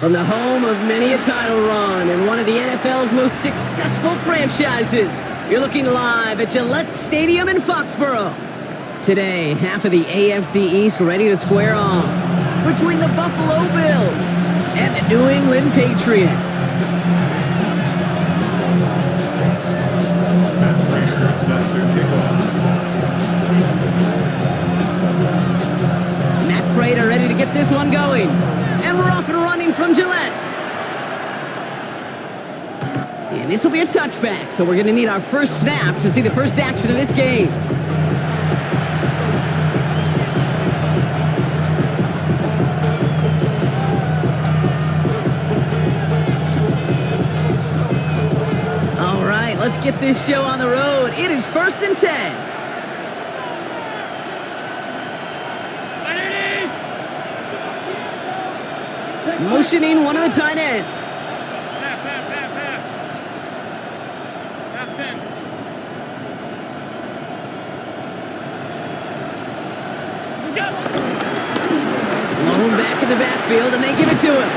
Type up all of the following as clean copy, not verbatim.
From the home of many a title run and one of the NFL's most successful franchises, you're looking live at Gillette Stadium in Foxborough. Today, half of the AFC East ready to square off between the Buffalo Bills and the New England Patriots. Matt Prater ready to get this one going. And we're off and running from Gillette. And this will be a touchback, so we're going to need our first snap to see the first action of this game. All right, let's get this show on the road. It is 1st and 10. Motioning one of the tight ends. Lone back in the backfield, and they give it to him.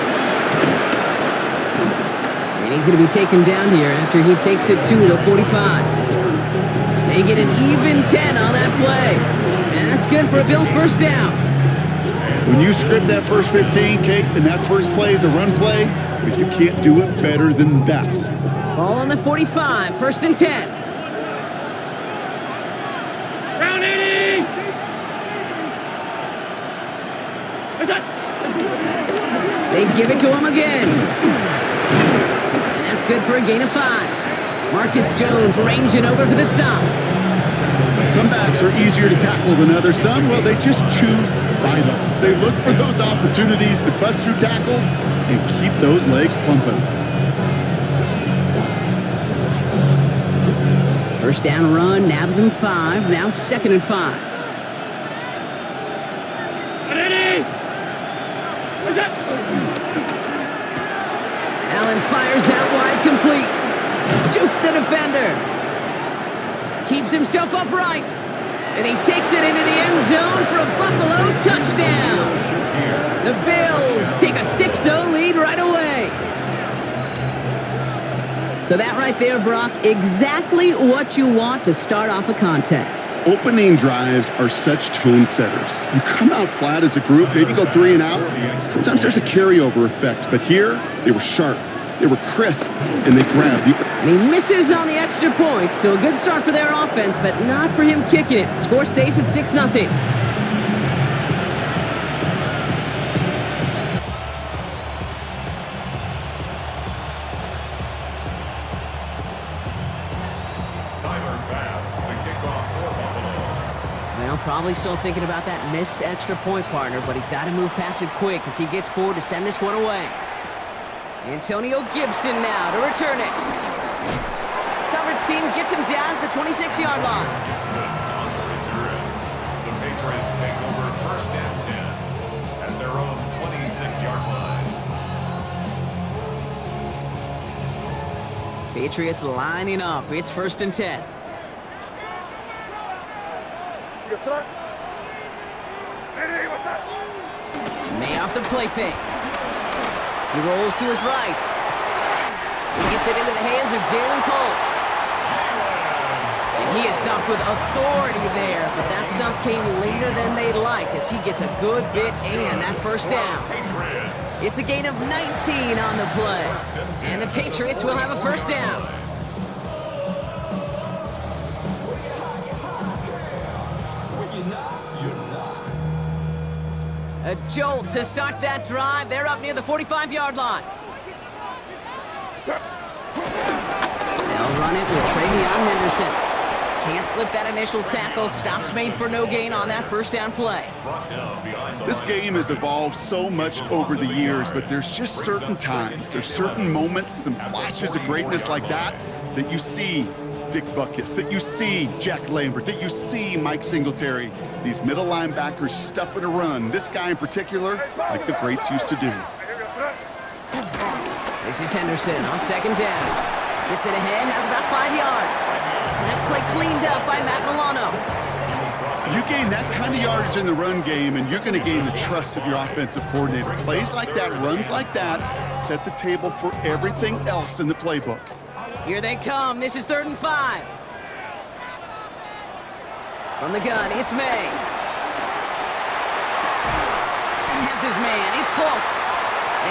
And he's going to be taken down here after he takes it to the 45. They get an even 10 on that play. And that's good for a Bills first down. When you script that first 15, Kate, and that first play is a run play, but you can't do it better than that. Ball on the 45, 1st and 10. Round 80! They give it to him again. And that's good for a gain of 5. Marcus Jones ranging over for the stop. Some backs are easier to tackle than others. Some, well, they just choose violence. They look for those opportunities to bust through tackles and keep those legs pumping. First down run, nabs him 5. Now 2nd and 5. Allen fires out wide, complete. Juke the defender. Keeps himself upright. And he takes it into the end zone for a Buffalo touchdown. The Bills take a 6-0 lead right away. So that right there, Brock, exactly what you want to start off a contest. Opening drives are such tone setters. You come out flat as a group, maybe go 3 and out. Sometimes there's a carryover effect, but here they were sharp. They were crisp, and they grabbed you. And he misses on the extra point, so a good start for their offense, but not for him kicking it. Score stays at 6-0. Well, probably still thinking about that missed extra point, partner, but he's got to move past it quick as he gets forward to send this one away. Antonio Gibson now to return it. Coverage team gets him down at the 26-yard line. The Patriots take over 1st and 10 at their own 26-yard line. Patriots lining up. It's 1st and 10. May off the play fake. He rolls to his right. He gets it into the hands of Jalen Cole. And he is stopped with authority there, but that stop came later than they'd like as he gets a good bit and that first down. It's a gain of 19 on the play. And the Patriots will have a first down. A jolt to start that drive. They're up near the 45-yard line. They'll run it with Travion Henderson. Can't slip that initial tackle. Stops made for no gain on that first down play. This game has evolved so much over the years, but there's just certain times, there's certain moments, some flashes of greatness like that you see Dick Butkus, that you see Jack Lambert, that you see Mike Singletary. These middle linebackers stuffing a run. This guy in particular, like the greats used to do. This is Henderson on second down. Gets it ahead, has about 5 yards. That play cleaned up by Matt Milano. You gain that kind of yardage in the run game, and you're going to gain the trust of your offensive coordinator. Plays like that, runs like that, set the table for everything else in the playbook. Here they come. This is 3rd and 5. From the gun, it's May. Has his man. It's Polk.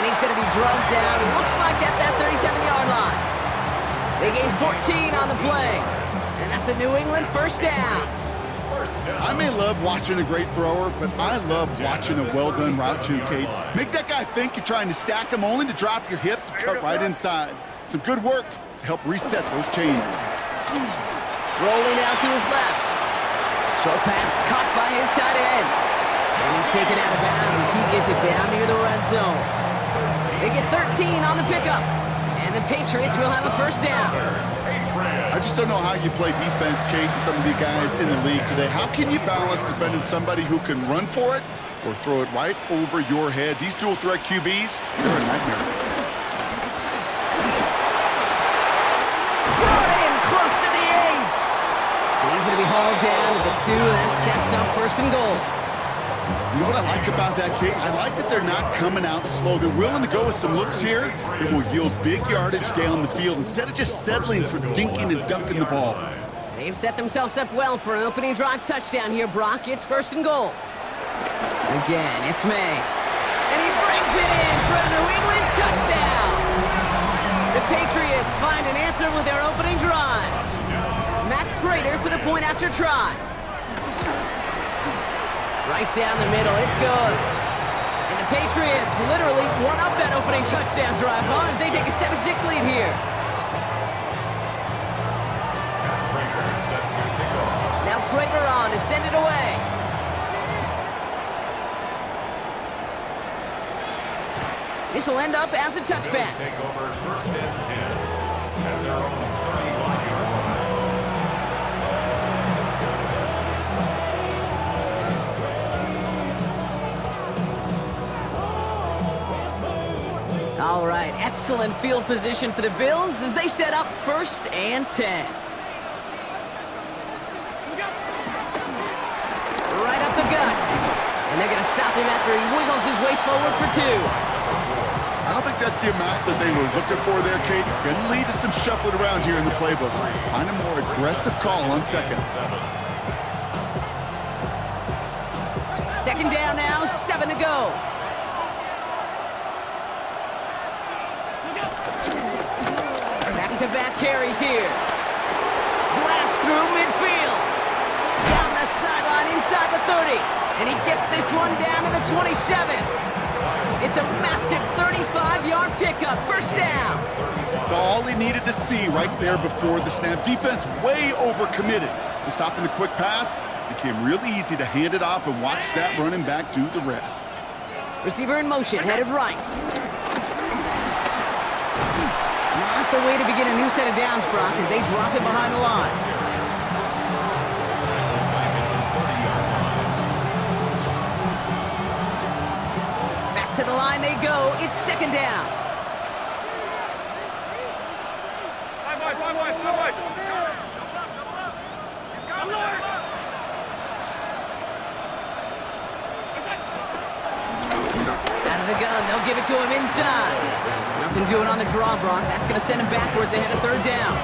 And he's going to be drugged down, looks like at that 37-yard line. They gain 14 on the play. And that's a New England first down. I may love watching a great thrower, but I love watching a well-done route too, Kate. Make that guy think you're trying to stack him only to drop your hips and cut right inside. Some good work to help reset those chains. Rolling out to his left. Short pass caught by his tight end. And he's taken out of bounds as he gets it down near the red zone. They get 13 on the pickup. And the Patriots will have a first down. I just don't know how you play defense, Kate, and some of the guys in the league today. How can you balance defending somebody who can run for it or throw it right over your head? These dual threat QBs, they're a nightmare. Brought in close to the 8. And he's going to be hauled down to the 2. That sets up 1st and goal. You know what I like about that, Kate? I like that they're not coming out slow. They're willing to go with some looks here that will yield big yardage down the field instead of just settling for dinking and dunking the ball. They've set themselves up well for an opening drive touchdown here, Brock. It's 1st and goal. Again, it's May. And he brings it in for a New England touchdown. The Patriots find an answer with their opening drive. Matt Prater for the point after try. Right down the middle, it's good. And the Patriots literally won up that opening touchdown drive as they take a 7-6 lead here. Now Prater on to send it away. This will end up as a touchback. Take over 1st and 10 at their own 35-yard line. All right, excellent field position for the Bills as they set up 1st and 10. Right up the gut. And they're going to stop him after he wiggles his way forward for 2. I don't think that's the amount that they were looking for there, Kate. Going to lead to some shuffling around here in the playbook. Find a more aggressive call on 2nd. 2nd down now, 7 to go. Back-to-back carries here. Blast through midfield. Down the sideline inside the 30. And he gets this one down to the 27. It's a massive 35-yard pickup. 1st down. So all he needed to see right there before the snap. Defense way overcommitted to stopping the quick pass. Became really easy to hand it off and watch that running back do the rest. Receiver in motion, headed right. Not the way to begin a new set of downs, Brock, as they drop it behind the line. Back to the line they go. It's 2nd down. Out of the gun, they'll give it to him inside. Nothing doing on the draw, Brock. That's going to send him backwards ahead of 3rd down.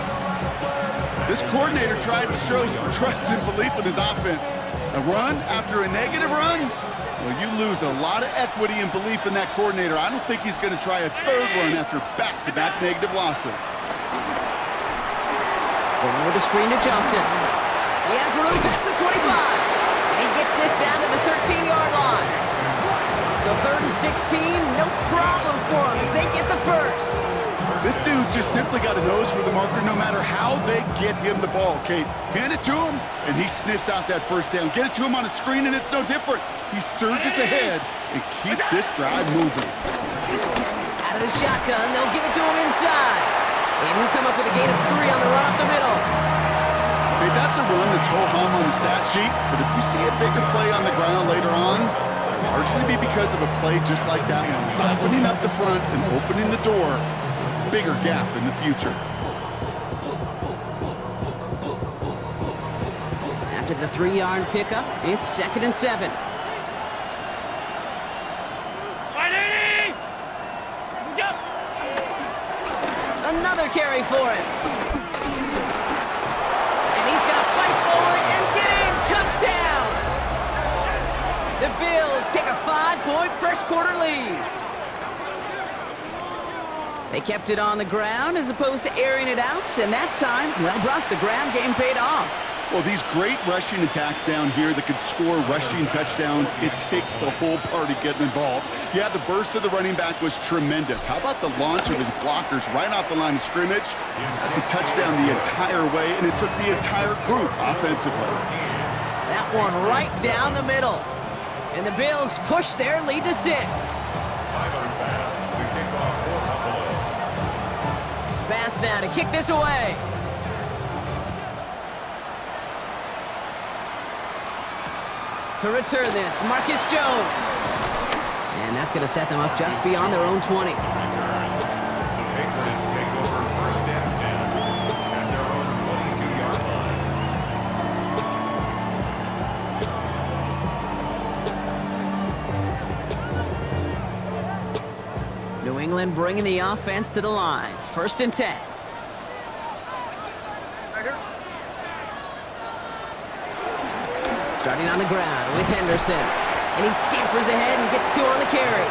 This coordinator tried to show some trust and belief in his offense. A run after a negative run? Well, you lose a lot of equity and belief in that coordinator. I don't think he's going to try a 3rd run after back-to-back negative losses. Going with the screen to Johnson. He has room past the 25. And he gets this down to the 13-yard line. So 3rd and 16, no problem for him as they get the 1st. This dude's just simply got a nose for the marker no matter how they get him the ball. Okay, hand it to him, and he sniffs out that first down. Get it to him on a screen, and it's no different. He surges ahead and keeps this drive moving. Out of the shotgun, they'll give it to him inside. And he'll come up with a gain of 3 on the run up the middle. Okay, that's a run that's ho-hum on the stat sheet, but if you see a bigger play on the ground later on, largely be because of a play just like that one, softening up the front and opening the door, bigger gap in the future. After the 3-yard pickup, it's 2nd and 7. Another carry for him. And he's going to fight forward and get in. Touchdown! The Bills take a 5-point first-quarter lead. They kept it on the ground as opposed to airing it out, and that time, well, Brock, the ground game paid off. Well, these great rushing attacks down here that could score rushing touchdowns, it takes the whole party getting involved. Yeah, the burst of the running back was tremendous. How about the launch of his blockers right off the line of scrimmage? That's a touchdown the entire way, and it took the entire group offensively. That one right down the middle. And the Bills push their lead to 6. Tyler Bass to kick off for Buffalo. Bass now to kick this away. To return this, Marcus Jones. And that's going to set them up just beyond their own 20. The Patriots take over 1st and 10 at their own 22-yard line. New England bringing the offense to the line. 1st and 10. Starting on the ground with Henderson. And he scampers ahead and gets 2 on the carry.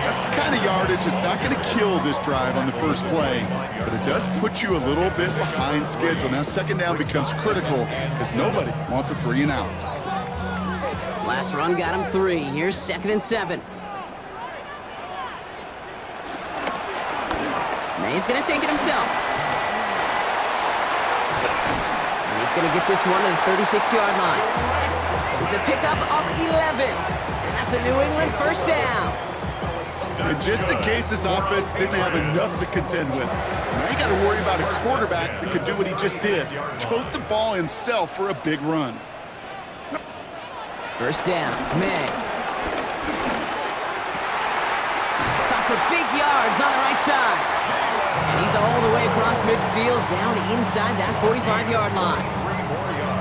That's the kind of yardage that's not going to kill this drive on the first play, but it does put you a little bit behind schedule. Now 2nd down becomes critical because nobody wants a 3 and out. Last run got him 3. Here's 2nd and 7. May's going to take it himself. And he's going to get this one to the 36-yard line. It's a pickup of 11. And that's a New England 1st down. And just in case this offense didn't have enough to contend with, now you got to worry about a quarterback that could do what he just did. Tote the ball himself for a big run. 1st down, May. Caught for big yards on the right side. And he's all the way across midfield, down inside that 45-yard line.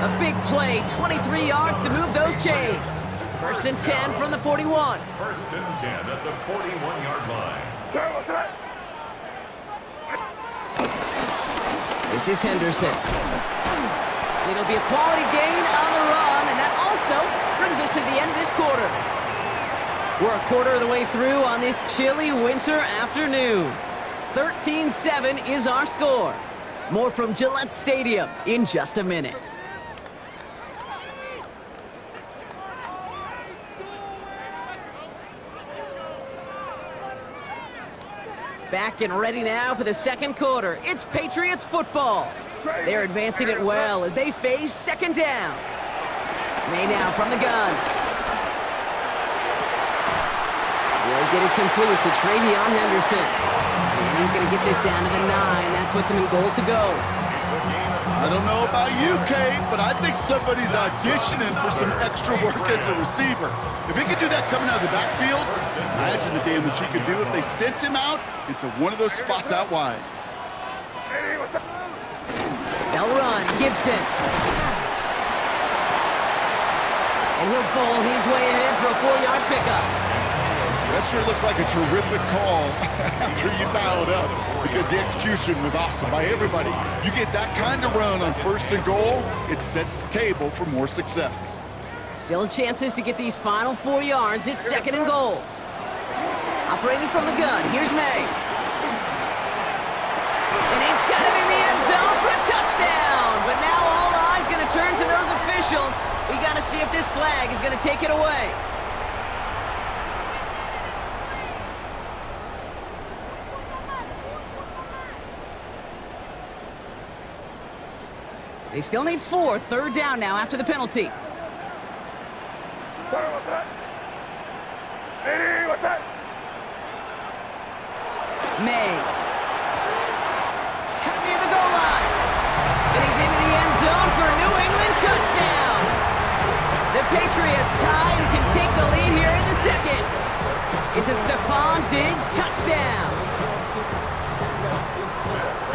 A big play, 23 yards to move those chains. 1st and 10 from the 41. 1st and 10 at the 41-yard line. This is Henderson. And it'll be a quality gain on the run, and that also brings us to the end of this quarter. We're a quarter of the way through on this chilly winter afternoon. 13-7 is our score. More from Gillette Stadium in just a minute. Back and ready now for the 2nd quarter. It's Patriots football. They're advancing it well as they face 2nd down. May now from the gun. They'll get it complete to Travion Henderson. And he's going to get this down to the 9. That puts him in goal to go. I don't know about you, Kate, but I think somebody's auditioning for some extra work as a receiver. If he could do that coming out of the backfield, imagine the damage he could do if they sent him out into one of those spots out wide. They'll run, Gibson. And he'll bowl his way ahead for a 4-yard pickup. That sure looks like a terrific call after you dial it up because the execution was awesome by everybody. You get that kind of run on 1st and goal, it sets the table for more success. Still chances to get these final 4 yards. It's 2nd and goal. Operating from the gun, here's May. And he's got it in the end zone for a touchdown. But now all eyes going to turn to those officials. We got to see if this flag is going to take it away. They still need 4. Third down now after the penalty. What's that? 80, what's that? May. Cut near the goal line. And he's into the end zone for a New England touchdown. The Patriots tie and can take the lead here in the second. It's a Stephon Diggs touchdown.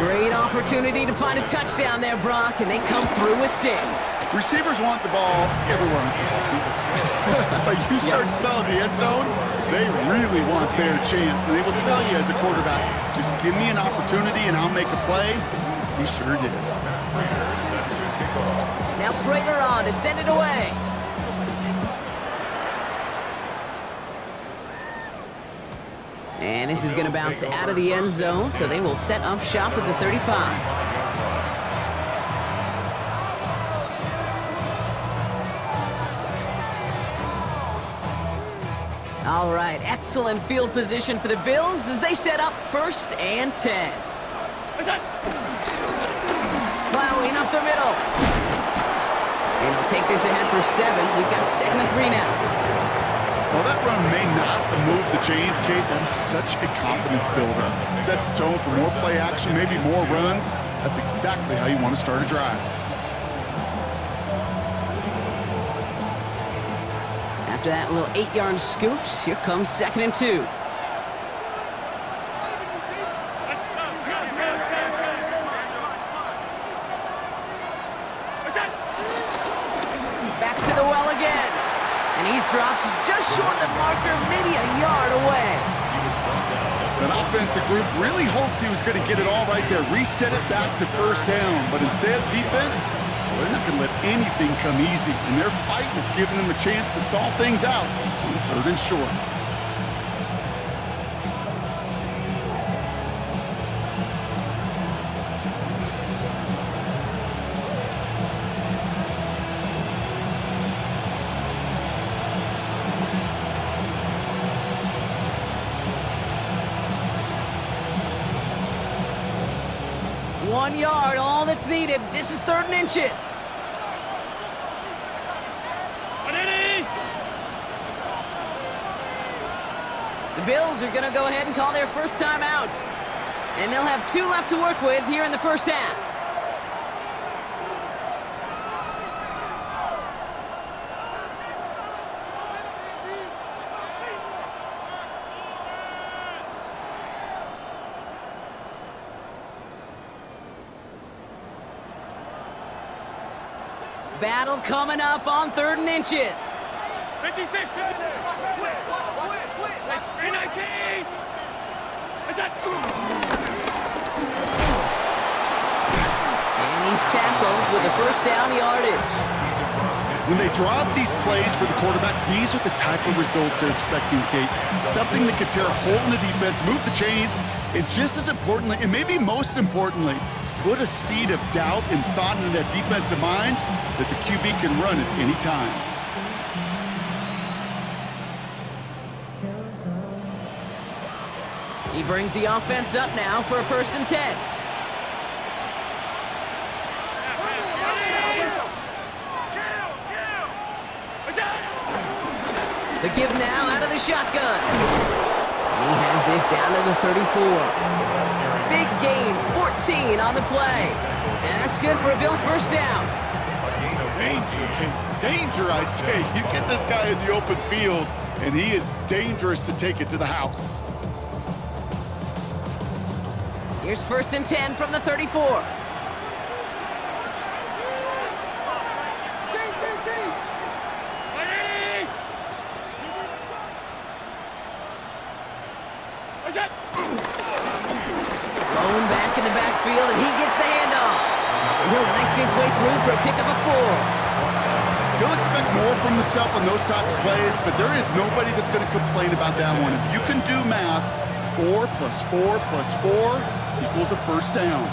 Great opportunity to find a touchdown there, Brock, and they come through with 6. Receivers want the ball everywhere on football fields. But you start smelling the end zone, they really want their chance. And they will tell you as a quarterback, just give me an opportunity and I'll make a play. He sure did. Now Prater on to send it away. And this is going to bounce out of the end zone, so they will set up shop at the 35. All right, excellent field position for the Bills as they set up 1st and 10. Plowing up the middle. And he'll take this ahead for 7. We've got 2nd and 3 now. While that run may not move the chains, Kate, that is such a confidence builder. Sets the tone for more play action, maybe more runs. That's exactly how you want to start a drive. After that little 8-yard scoot, here comes 2nd and 2. Back to the well again. And he's dropped just short of the marker, maybe a yard away. That offensive group really hoped he was going to get it all right there, reset it back to 1st down. But instead, defense, well, they're not going to let anything come easy. And their fight is giving them a chance to stall things out on 3rd and short. One yard, all that's needed. This is 3rd and inches. The Bills are going to go ahead and call their first time out. And they'll have 2 left to work with here in the first half. Battle coming up on 3rd and inches. 56, 319. And he's tackled with a 1st down yardage. When they draw up these plays for the quarterback, these are the type of results they're expecting, Kate. Something that could tear a hole in the defense, move the chains, and just as importantly, and maybe most importantly, put a seed of doubt and thought into that defensive mind that the QB can run at any time. He brings the offense up now for a 1st and 10. The give now out of the shotgun. And he has this down to the 34. Big gain, 14 on the play. And that's good for a Bills 1st down. Danger, Kate. Danger, I say. You get this guy in the open field, and he is dangerous to take it to the house. Here's 1st and 10 from the 34. Thrown back in the backfield, and he gets the handoff. And he'll knife his way through for a pickup of 4. He'll expect more from himself on those type of plays, but there is nobody that's going to complain about that one. If you can do math, 4 plus 4 plus 4 equals a 1st down.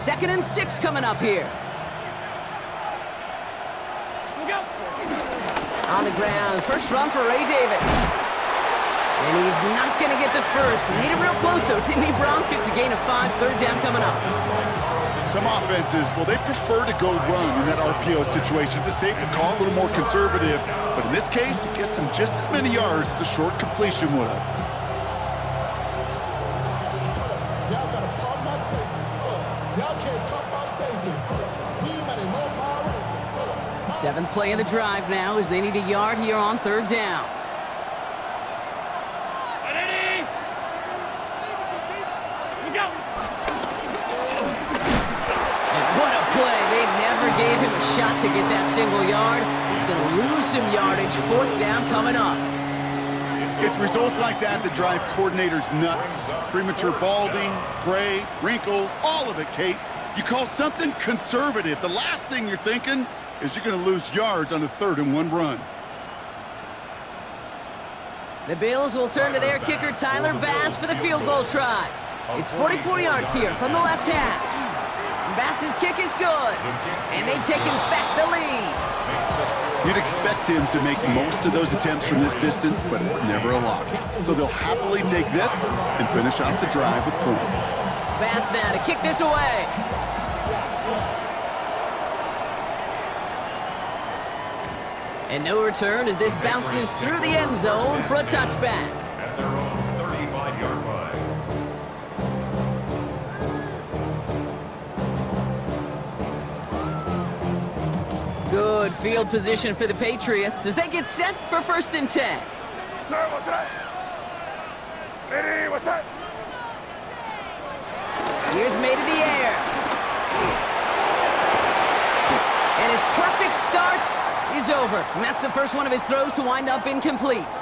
2nd and 6 coming up here. On the ground, first run for Ray Davis. And he's not going to get the first. He made it real close, though, didn't he, Bronk? It's a gain of 5, 3rd down coming up. Some offenses, well, they prefer to go run in that RPO situation. It's a safer call, a little more conservative. But in this case, it gets him just as many yards as a short completion would have. Seventh play of the drive now as they need a yard here on 3rd down. Gave him a shot to get that single yard. He's going to lose some yardage. 4th down coming up. It's results like that that drive coordinators nuts. Premature balding, gray, wrinkles, all of it, Kate. You call something conservative. The last thing you're thinking is you're going to lose yards on a 3rd and 1 run. The Bills will turn to their kicker, Tyler Bass, for the field goal try. It's 44 yards here from the left half. Bass's kick is good, and they've taken back the lead. You'd expect him to make most of those attempts from this distance, but it's never a lot. So they'll happily take this and finish off the drive with points. Bass now to kick this away. And no return as this bounces through the end zone for a touchback. At their own 35-yard line. Good field position for the Patriots as they get set for 1st and 10. What's that? Lady, what's that? Here's May to the air. And his perfect start is over. And that's the first one of his throws to wind up incomplete.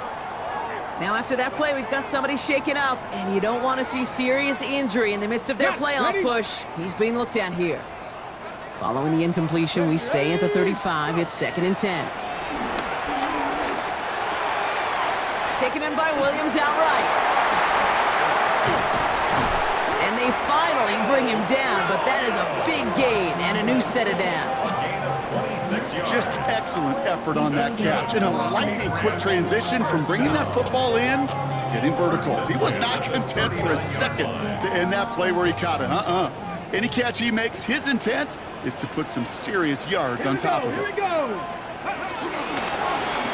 Now after that play, we've got somebody shaken up, and you don't want to see serious injury in the midst of their playoff push. He's being looked at here. Following the incompletion, we stay at the 35. It's 2nd and 10. Taken in by Williams outright. And they finally bring him down, but that is a big gain and a new set of downs. Just excellent effort on that catch. And a lightning quick transition from bringing that football in to getting vertical. He was not content for a second to end that play where he caught it. Any catch he makes, his intent is to put some serious yards on top of it.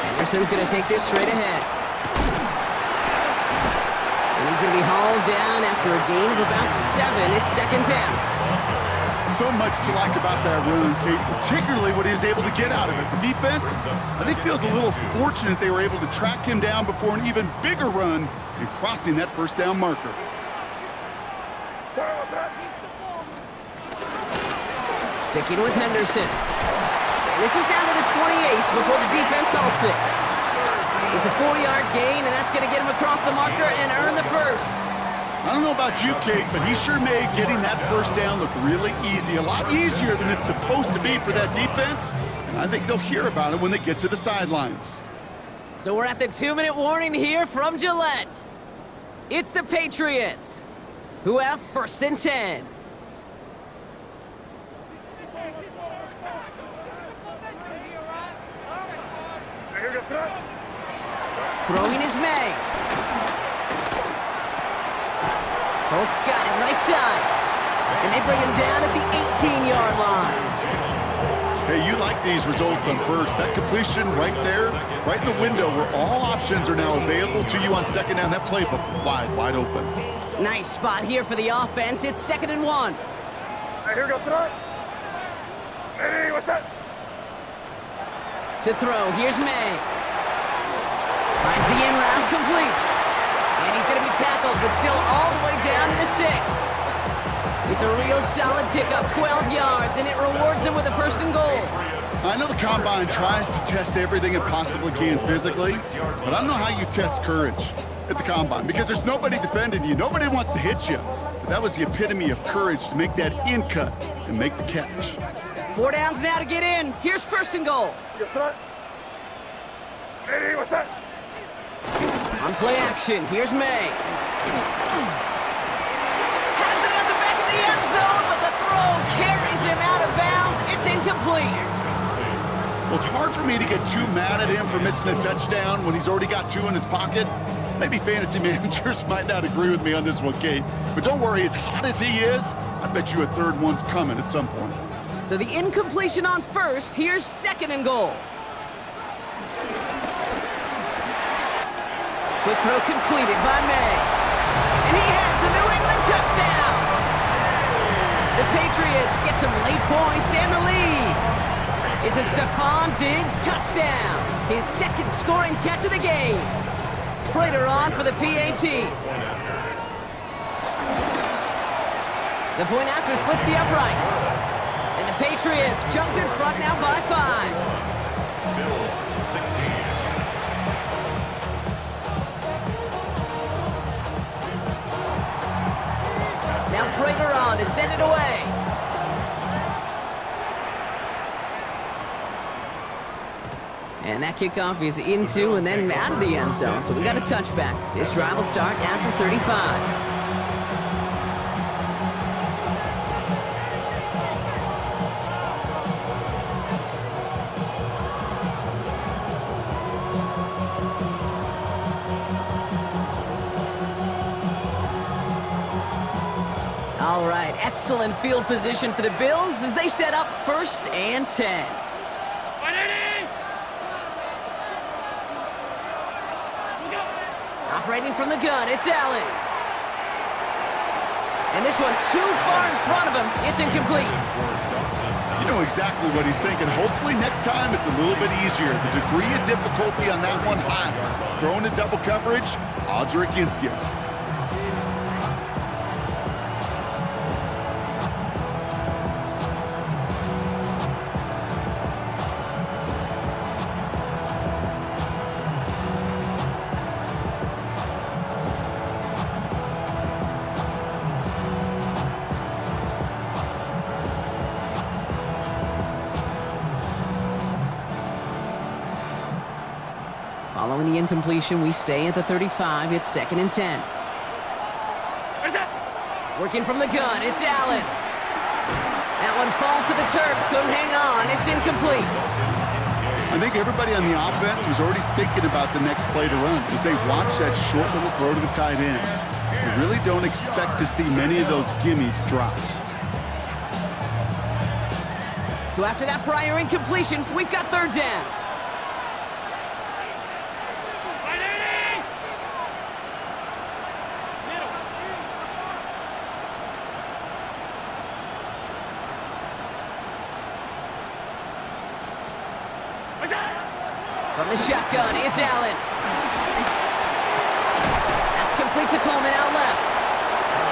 Anderson's going to take this straight ahead. And he's going to be hauled down after a gain of about 7. It's 2nd down. So much to like about that run, Kate, particularly what he was able to get out of it. The defense, I think, feels a little fortunate they were able to track him down before an even bigger run and crossing that 1st down marker. Sticking with Henderson. And this is down to the 28 before the defense halts it. It's a 4-yard gain, and that's going to get him across the marker and earn the first. I don't know about you, Kate, but he sure made getting that 1st down look really easy. A lot easier than it's supposed to be for that defense. And I think they'll hear about it when they get to the sidelines. So we're at the 2-minute warning here from Gillette. It's the Patriots who have 1st and 10. Throwing is May. Holt's got it right side. And they bring him down at the 18-yard line. Hey, you like these results on 1st. That completion right there, right in the window where all options are now available to you on 2nd down. That playbook wide open. Nice spot here for the offense. It's 2nd and 1. Hey, here goes tonight. Lady, what's that? To throw, here's May. Finds the in route complete. And he's going to be tackled, but still all the way down to the 6. It's a real solid pickup, 12 yards, and it rewards him with a 1st and goal. I know the Combine tries to test everything it possibly can physically, but I don't know how you test courage at the Combine, because there's nobody defending you. Nobody wants to hit you. But that was the epitome of courage to make that in cut and make the catch. 4 downs now to get in. Here's 1st and goal. Lady, what's that? On play action, here's May. Has it at the back of the end zone, but the throw Well, it's hard for me to get too mad at him for missing a touchdown when he's already got 2 in his pocket. Maybe fantasy managers might not agree with me on this one, Kate. But don't worry, as hot as he is, I bet you a third one's coming at some point. So the incompletion on first. Here's 2nd and goal. Quick throw completed by May. And he has the New England touchdown. The Patriots get some late points and the lead. It's a Stephon Diggs touchdown. His 2nd scoring catch of the game. Prater on for the PAT. The point after splits the uprights. And the Patriots jump in front now by 5. Bills 16. Now Prater on to send it away. And that kickoff is into and then out of the end zone. So we got a touchback. This drive will start after 35. All right, excellent field position for the Bills as they set up 1st and 10. Operating from the gun, it's Allen. And this one too far in front of him, it's incomplete. You know exactly what he's thinking. Hopefully next time it's a little bit easier. The degree of difficulty on that one high. Throwing to double coverage, odds are against you. Following the incompletion, we stay at the 35. It's 2nd and 10. Working from the gun, it's Allen. That one falls to the turf. Couldn't hang on. It's incomplete. I think everybody on the offense was already thinking about the next play to run as they watch that short little throw to the tight end. You really don't expect to see many of those gimmies dropped. So after that prior incompletion, we've got 3rd down. From the shotgun, it's Allen. That's complete to Coleman out left.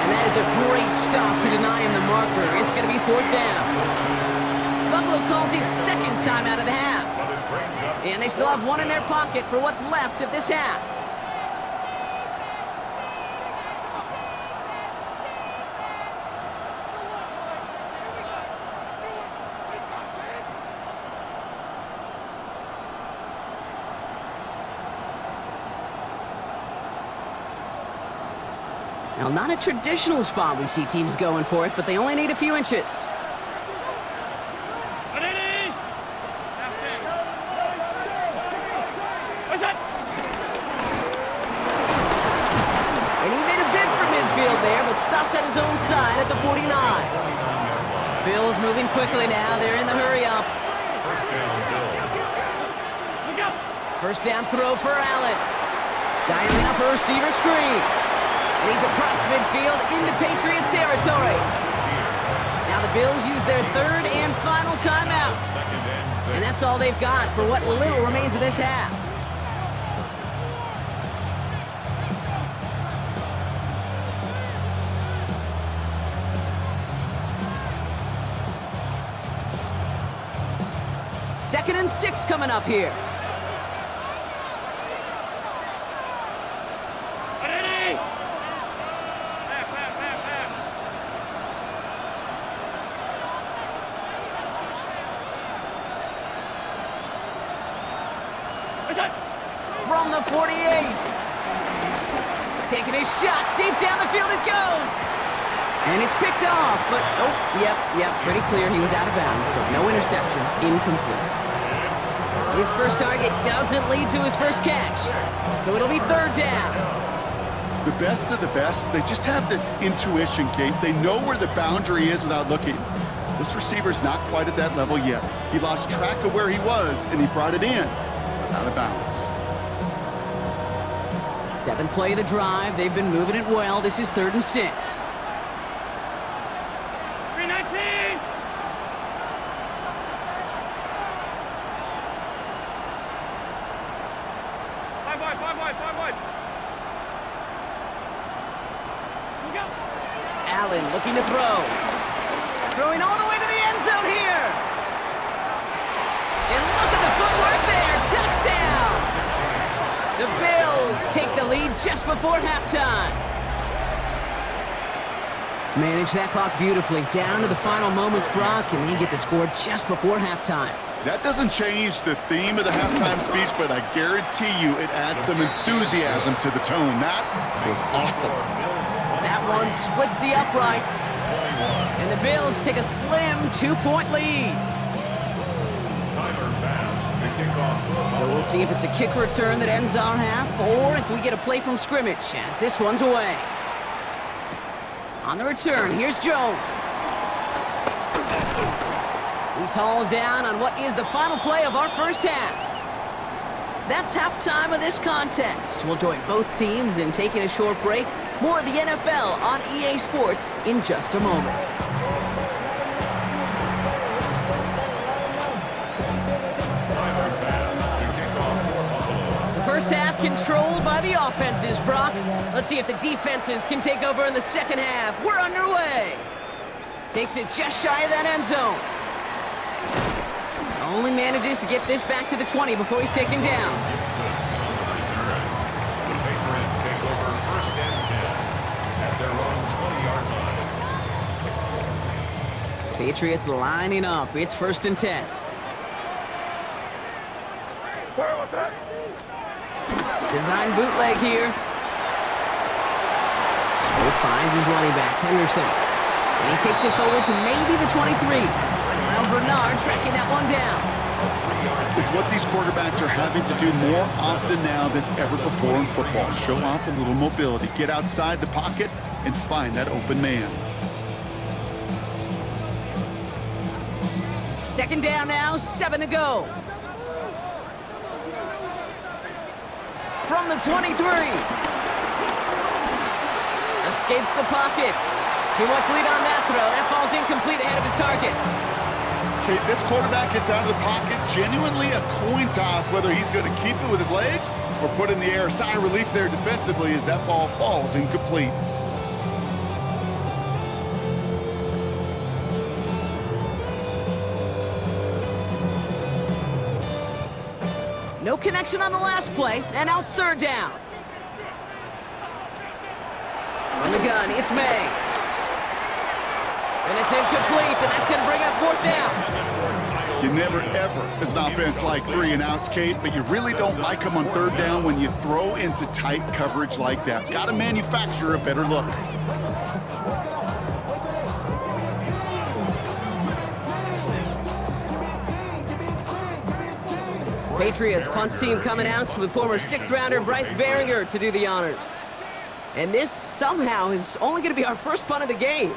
And that is a great stop to deny him the marker. It's going to be 4th down. Buffalo calls it 2nd time out of the half. And they still have 1 in their pocket for what's left of this half. Now, not a traditional spot we see teams going for it, but they only need a few inches. And he made a bid for midfield there, but stopped at his own side at the 49. Bills moving quickly now. They're in the hurry-up. First down throw for Allen. Dialing up a receiver screen. And he's across midfield into Patriots territory. Now the Bills use their 3rd and final timeout. And that's all they've got for what little remains of this half. Second and 6 coming up here. From the 48. Taking a shot deep down the field it goes. And it's picked off, but, oh, yep, pretty clear he was out of bounds, so no interception, incomplete. His first target doesn't lead to his first catch, so it'll be third down. The best of the best, they just have this intuition, Kate. They know where the boundary is without looking. This receiver's not quite at that level yet. He lost track of where he was, and he brought it in, out of bounds. Seventh play of the drive. They've been moving it well. This is 3rd and 6. 319! Five wide. Look out! Allen looking to throw. Throwing all the way to the end zone here. And look at the footwork there. Touchdown! The Bills take the lead just before halftime. Manage that clock beautifully. Down to the final moments, Brock, and they get the score just before halftime. That doesn't change the theme of the halftime speech, but I guarantee you it adds some enthusiasm to the tone. That was awesome. That one splits the uprights. And the Bills take a slim 2-point lead. So we'll see if it's a kick return that ends our half, or if we get a play from scrimmage, as this one's away. On the return, here's Jones. He's hauled down on what is the final play of our first half. That's halftime of this contest. We'll join both teams in taking a short break. More of the NFL on EA Sports in just a moment. The first half controlled by the offenses, Brock. Let's see if the defenses can take over in the second half. We're underway. Takes it just shy of that end zone. Only manages to get this back to the 20 before he's taken down. The Patriots take over 1st and 10 at their own 20-yard line. Patriots lining up. It's 1st and 10. What's that? Design bootleg here. He finds his running back, Henderson. And he takes it forward to maybe the 23. Terrell Bernard tracking that one down. It's what these quarterbacks are having to do more often now than ever before in football. Show off a little mobility. Get outside the pocket and find that open man. Second down now, 7 to go. From the 23. Escapes the pocket. Too much lead on that throw. That falls incomplete ahead of his target. Okay, this quarterback gets out of the pocket. Genuinely a coin toss whether he's going to keep it with his legs or put in the air. Sigh of relief there defensively as that ball falls incomplete. No connection on the last play, and now it's 3rd down. On the gun, it's May. And it's incomplete, and that's going to bring up 4th down. You never, ever, as an offense, like 3 and outs, Kate, but you really don't like them on 3rd down when you throw into tight coverage like that. Got to manufacture a better look. Patriots punt team coming out with former 6th-rounder Bryce Behringer to do the honors. And this somehow is only going to be our first punt of the game.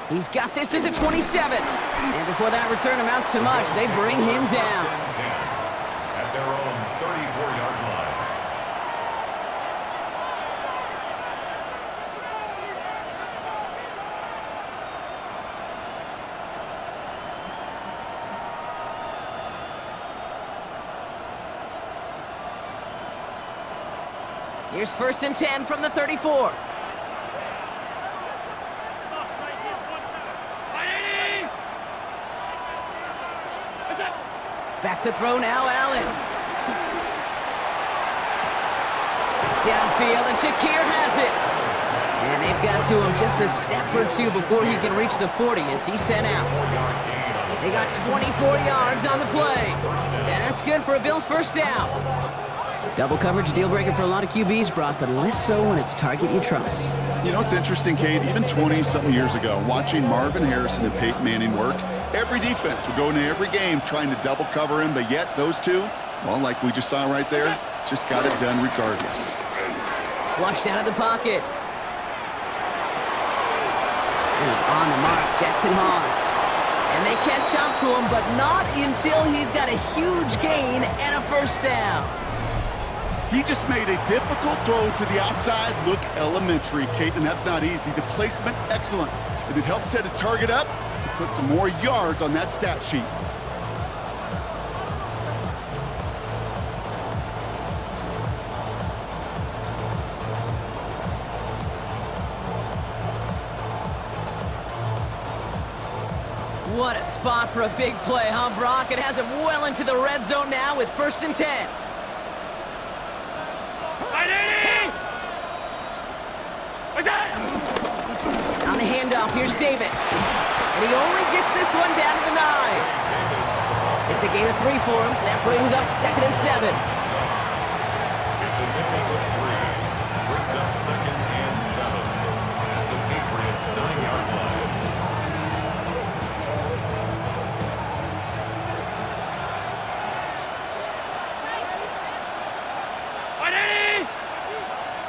He's got this at the 27. And before that return amounts to much, they bring him down. At their own 34-yard line. Here's 1st and 10 from the 34. Back to throw now, Allen. Downfield, and Shakir has it. And they've got to him just a step or two before he can reach the 40 as he's sent out. They got 24 yards on the play. And that's good for a Bills 1st down. Double coverage deal breaker for a lot of QBs, Brock, but less so when it's a target you trust. You know, it's interesting, Kate, even 20-something years ago, watching Marvin Harrison and Peyton Manning work, every defense would go into every game trying to double cover him, but yet those two, well, like we just saw right there, just got it done regardless. Flushed out of the pocket. He's on the mark, Jackson Hawes. And they catch up to him, but not until he's got a huge gain and a first down. He just made a difficult throw to the outside look elementary, Kate, and that's not easy. The placement, excellent. And it helped set his target up to put some more yards on that stat sheet. What a spot for a big play, huh, Brock? It has him well into the red zone now with 1st and 10. On the handoff, here's Davis. And he only gets this one down to the 9. It's a gain of 3 for him. That brings up 2nd and 7. It's a gain of 3. Brings up 2nd and 7. At the Patriots' 9-yard line.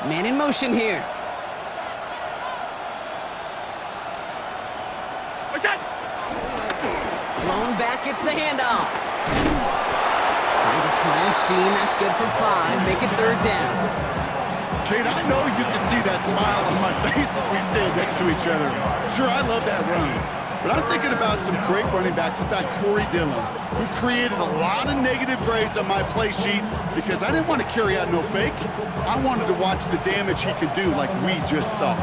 Man in motion here. Blown back, gets the handoff. Finds a small seam, that's good for 5. Make it 3rd down. Kate, I know you can see that smile on my face as we stand next to each other. Sure, I love that run. But I'm thinking about some great running backs. In fact, Corey Dillon, who created a lot of negative grades on my play sheet because I didn't want to carry out no fake. I wanted to watch the damage he could do like we just saw.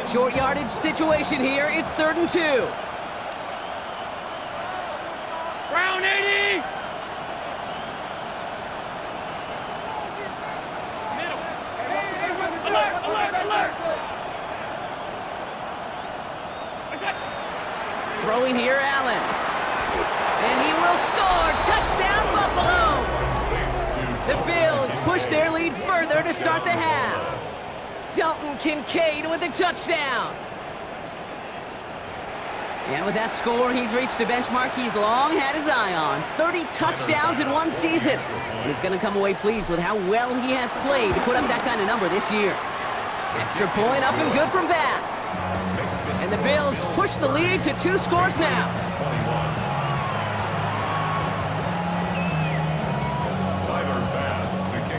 Short yardage situation here. It's 3rd and 2. Brown 80! Middle. Alert, alert, alert! Throwing here, Allen. And he will score. Touchdown, Buffalo! The Bills push their lead further to start the half. Dalton Kincaid with a touchdown. And with that score, he's reached a benchmark he's long had his eye on. 30 touchdowns in one season. And he's going to come away pleased with how well he has played to put up that kind of number this year. Extra point up and good from Bass. And the Bills push the lead to 2 scores now.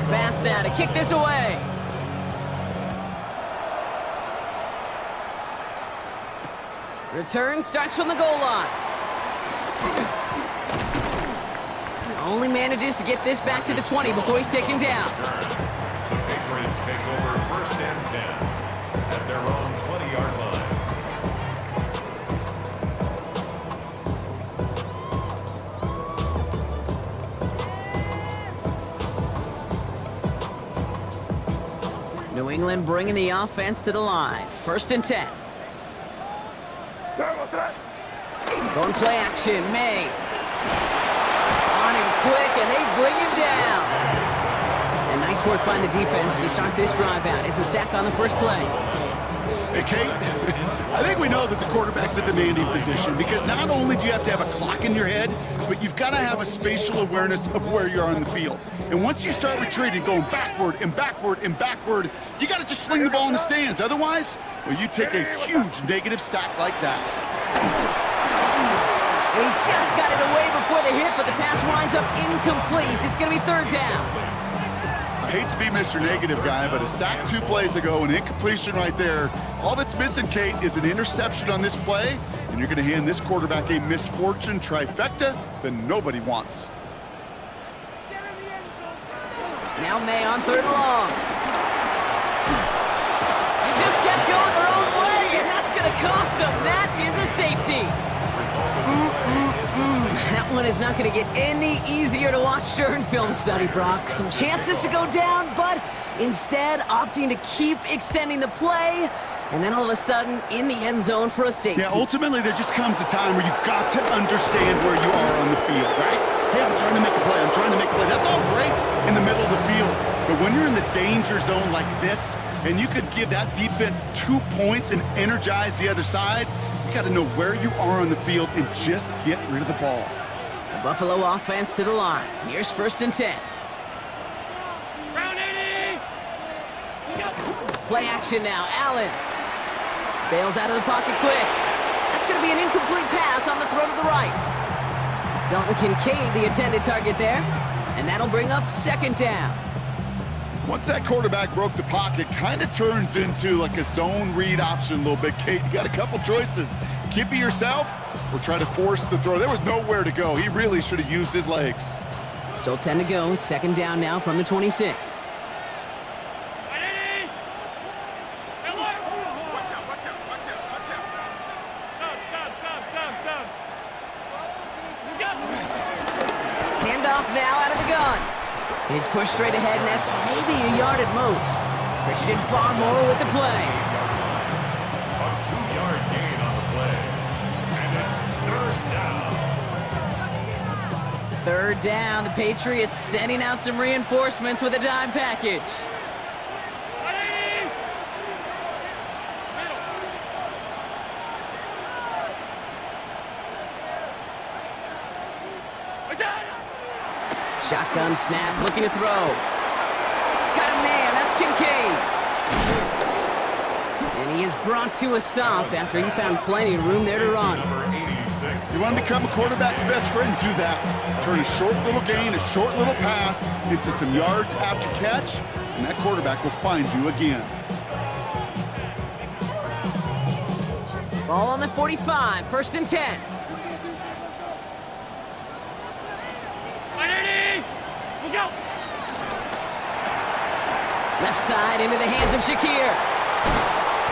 Bass now to kick this away. Return starts from the goal line. Only manages to get this back to the 20 before he's taken down. The Patriots take over 1st and 10 at their own 20-yard line. New England bringing the offense to the line. 1st and 10. Going play action, May. On him quick, and they bring him down. And nice work by the defense to start this drive out. It's a sack on the first play. Hey, Kate, I think we know that the quarterback's a demanding position because not only do you have to have a clock in your head, but you've got to have a spatial awareness of where you are on the field. And once you start retreating, going backward and backward and backward, you got to just fling the ball in the stands. Otherwise, well, you take a huge negative sack like that. And he just got it away before the hit, but the pass winds up incomplete. It's going to be 3rd down. I hate to be Mr. Negative guy, but a sack 2 plays ago, an incompletion right there. All that's missing, Kate, is an interception on this play, and you're going to hand this quarterback a misfortune trifecta that nobody wants. Now May on 3rd and long. He just kept going their own way, and that's going to cost them. That is a safety. That one is not going to get any easier to watch during film study, Brock. Some chances to go down, but instead opting to keep extending the play, and then all of a sudden in the end zone for a safety. Yeah, ultimately there just comes a time where you've got to understand where you are on the field, right? Hey, I'm trying to make a play, I'm trying to make a play. That's all great in the middle of the field. But when you're in the danger zone like this, and you could give that defense 2 points and energize the other side, you got to know where you are on the field and just get rid of the ball. The Buffalo offense to the line. Here's 1st and 10. Play action now. Allen bails out of the pocket quick. That's going to be an incomplete pass on the throw to the right. Dalton Kincaid, the intended target there. And that'll bring up 2nd down. Once that quarterback broke the pocket, kind of turns into like a zone read option a little bit. Kate, you got a couple choices. Keep it yourself or try to force the throw. There was nowhere to go. He really should have used his legs. Still 10 to go. It's 2nd down now from the 26. Handoff now out of the gun. He's pushed straight ahead, and that's maybe a yard at most. Christian Barmore with the play. A 2-yard gain on the play. And it's 3rd down. 3rd down, the Patriots sending out some reinforcements with a dime package. Shotgun snap, looking to throw. Got a man, that's Kincaid. And he is brought to a stop after he found plenty of room there to run. You want to become a quarterback's best friend? Do that. Turn a short little gain, a short little pass into some yards after catch, and that quarterback will find you again. Ball on the 45, 1st and 10. Left side into the hands of Shakir.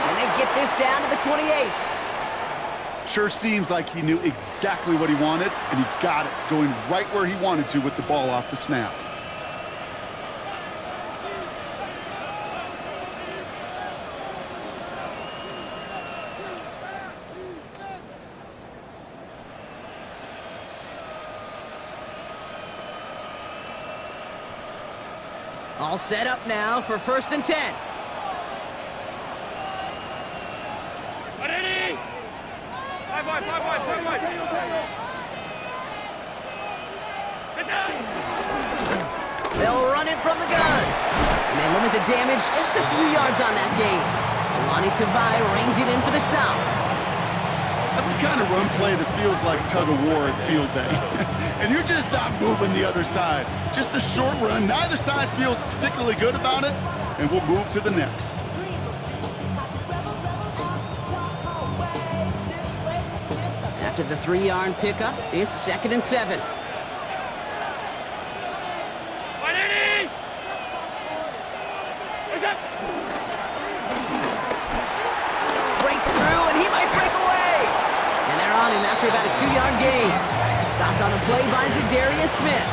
And they get this down to the 28. Sure seems like he knew exactly what he wanted, and he got it, going right where he wanted to with the ball off the snap. All set up now for 1st and 10. They'll run it from the gun. And they limit the damage just a few yards on that gain. Lonnie Tavai ranging in for the stop. That's the kind of run play that feels like tug-of-war at field day. And you're just not moving the other side. Just a short run. Neither side feels particularly good about it, and we'll move to the next. After the 3-yard pickup, it's 2nd and 7. Breaks through, and he might break away. And they're on him after about a 2-yard gain. Stopped on the play by Zadarius Smith.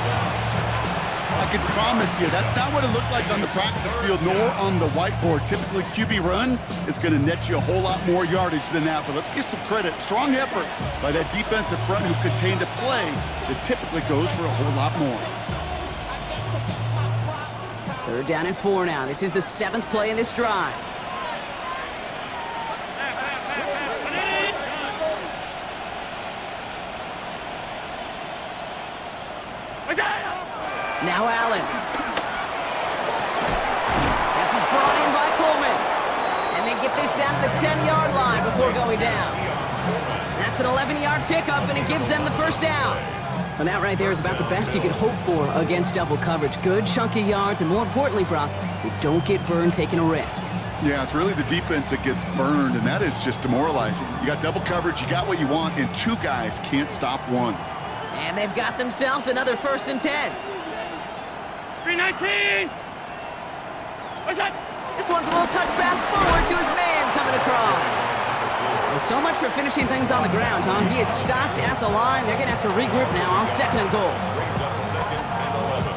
I can promise you, that's not what it looked like on the practice field, nor on the whiteboard. Typically, QB run is going to net you a whole lot more yardage than that, but let's give some credit. Strong effort by that defensive front who contained a play that typically goes for a whole lot more. 3rd down and 4 now. This is the 7th play in this drive. Now Allen. This is brought in by Coleman. And they get this down to the 10-yard line before going down. That's an 11-yard pickup, and it gives them the 1st down. And that right there is about the best you could hope for against double coverage. Good chunky yards, and more importantly, Brock, you don't get burned taking a risk. Yeah, it's really the defense that gets burned, and that is just demoralizing. You got double coverage, you got what you want, and 2 guys can't stop one. And they've got themselves another 1st and 10. 319! What's that? This one's a little touch pass forward to his man coming across. Well, so much for finishing things on the ground, huh? He is stopped at the line. They're going to have to regroup now on 2nd and goal. Brings up 2nd and 11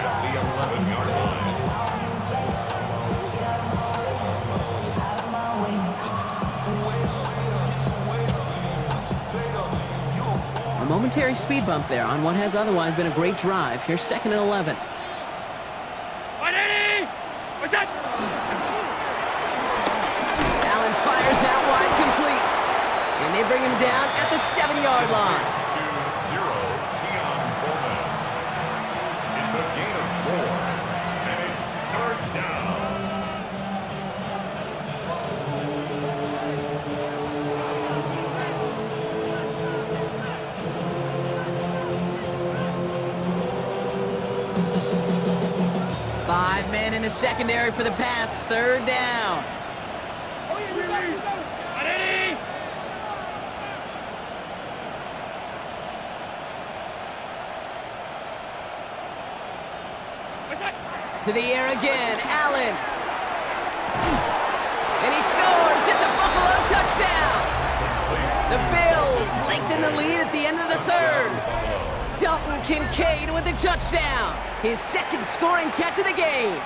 at the 11-yard line. A momentary speed bump there on what has otherwise been a great drive. Here's 2nd and 11. Allen fires out wide, complete. And they bring him down at the 7-yard line. 2-0, Keon Coleman. It's a gain of 4, and it's 3rd down. Five men in the secondary for the Pats. 3rd down. To the air again, Allen. And he scores. It's a Buffalo touchdown. The Bills lengthen the lead at the end of the 3rd. Dalton Kincaid with the touchdown. His 2nd scoring catch of the game.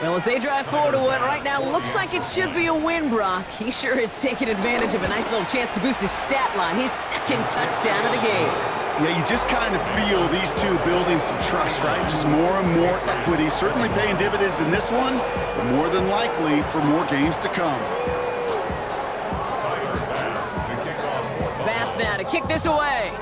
Well, as they drive forward to what right now looks like it should be a win, Brock, he sure has taken advantage of a nice little chance to boost his stat line. His 2nd touchdown of the game. Yeah, you just kind of feel these two building some trust, right? Just more and more equity. Certainly paying dividends in this one, but more than likely for more games to come. Bass now to kick this away.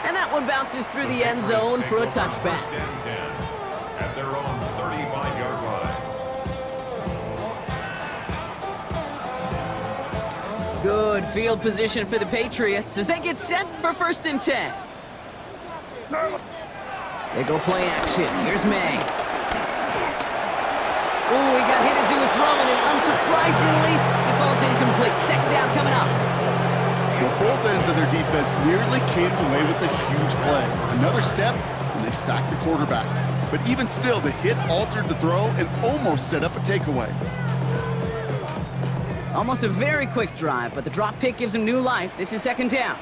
And that one bounces through the end zone for a touchback. First and 10 at their own 35-yard line. Good field position for the Patriots as they get set for 1st and 10. They go play action. Here's May. Ooh, he got hit as he was throwing, and unsurprisingly, he falls incomplete. 2nd down coming up. Well, both ends of their defense nearly came away with a huge play. Another step, and they sacked the quarterback. But even still, the hit altered the throw and almost set up a takeaway. Almost a very quick drive, but the drop pick gives him new life. This is 2nd down.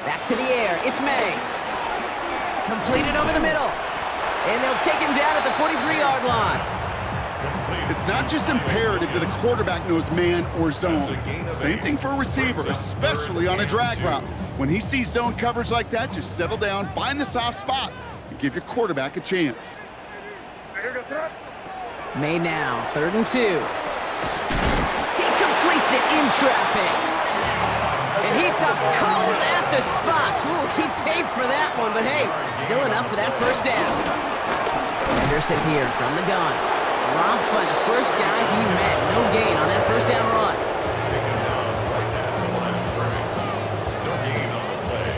Back to the air. It's May. Completed over the middle. And they'll take him down at the 43-yard line. It's not just imperative that a quarterback knows man or zone. Same thing for a receiver, especially on a drag route. When he sees zone coverage like that, just settle down, find the soft spot, and give your quarterback a chance. May now, 3rd and 2. He completes it in traffic. And he stopped cold at the spot. Ooh, he paid for that one, but hey, still enough for that 1st down. Anderson here from the gun. Dropped by the first guy he met. No gain on that 1st down run. Taken down right at the line of scrimmage. No gain on the play.